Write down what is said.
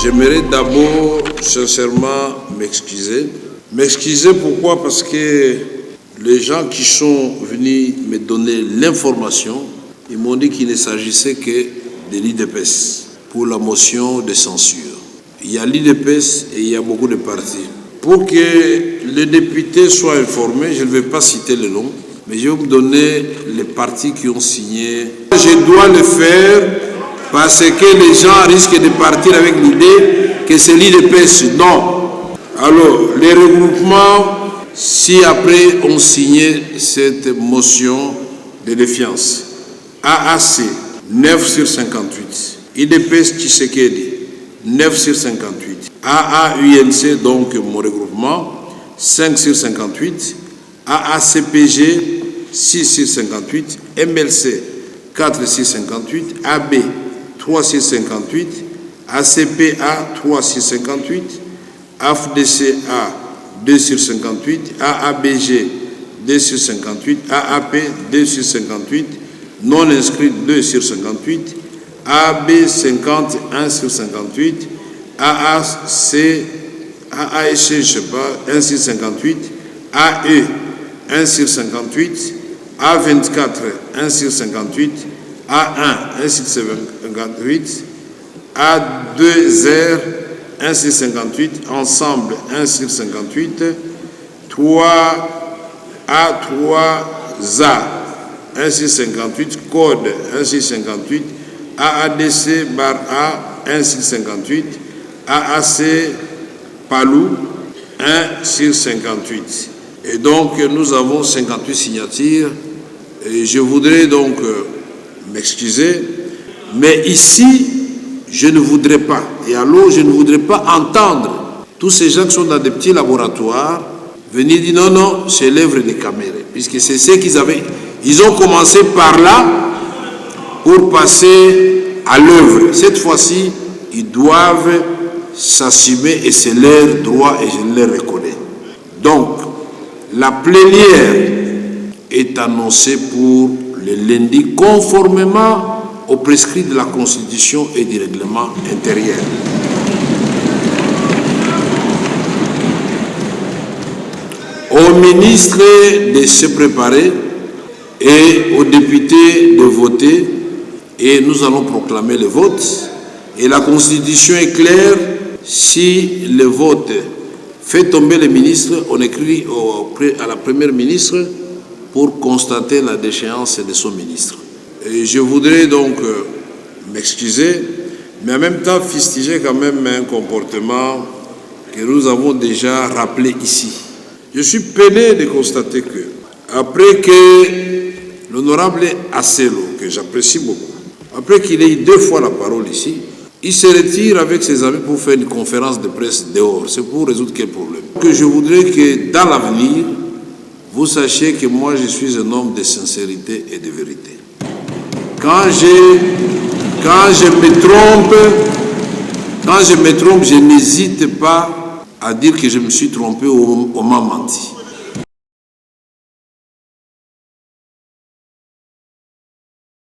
J'aimerais d'abord sincèrement m'excuser. M'excuser pourquoi? Parce que les gens qui sont venus me donner l'information, ils m'ont dit qu'il ne s'agissait que de l'IDPS pour la motion de censure. Il y a l'IDPS et il y a beaucoup de partis. Pour que les députés soient informés, je ne vais pas citer le nom, mais je vais vous donner les partis qui ont signé. Je dois le faire parce que les gens risquent de partir avec l'idée que c'est l'IDPS. Non. Alors, les regroupements, si après on signait cette motion de défiance, AAC, 9 sur 58, IDPS Tshisekedi, 9 sur 58, AAUNC, donc mon regroupement, 5 sur 58, AACPG, 6 sur 58, MLC, 4 sur 58, AB, 3 sur 58, ACPA, 3 sur 58, AFDCA, 2 sur 58, AABG, 2 sur 58, AAP, 2 sur 58, non inscrit 2 sur 58, AB 50, 1 sur 58, AAC, je ne sais pas, 1 sur 58, AE, 1 sur 58, A24, 1 sur 58, A1, 1 sur 58, A2R, 1 sur 58, ensemble 1 sur 58, 3 A3ZA, 1 sur 58, code 1 sur 58, AADC bar A, 1 sur 58, AAC Palou, 1 sur 58. Et donc nous avons 58 signatures. Et je voudrais donc m'excuser, mais ici, je ne voudrais pas, et alors je ne voudrais pas entendre tous ces gens qui sont dans des petits laboratoires venir dire non, non, c'est l'œuvre des caméras, puisque c'est ce qu'ils avaient. Ils ont commencé par là pour passer à l'œuvre. Cette fois-ci, ils doivent s'assumer et c'est leur droit et je le reconnais. Donc, la plénière est annoncée pour le lundi conformément aux prescrits de la Constitution et du règlement intérieur. Aux ministres de se préparer et aux députés de voter et nous allons proclamer le vote. Et la Constitution est claire, si le vote fait tomber les ministres, on écrit à la première ministre pour constater la déchéance de son ministre. Et je voudrais donc m'excuser, mais en même temps fustiger quand même un comportement que nous avons déjà rappelé ici. Je suis peiné de constater que, après que l'honorable Asselo, que j'apprécie beaucoup, après qu'il ait eu 2 fois la parole ici, il se retire avec ses amis pour faire une conférence de presse dehors. C'est pour résoudre quel problème? Que je voudrais que dans l'avenir, vous sachiez que moi je suis un homme de sincérité et de vérité. Quand je me trompe, je n'hésite pas à dire que je me suis trompé ou m'a menti.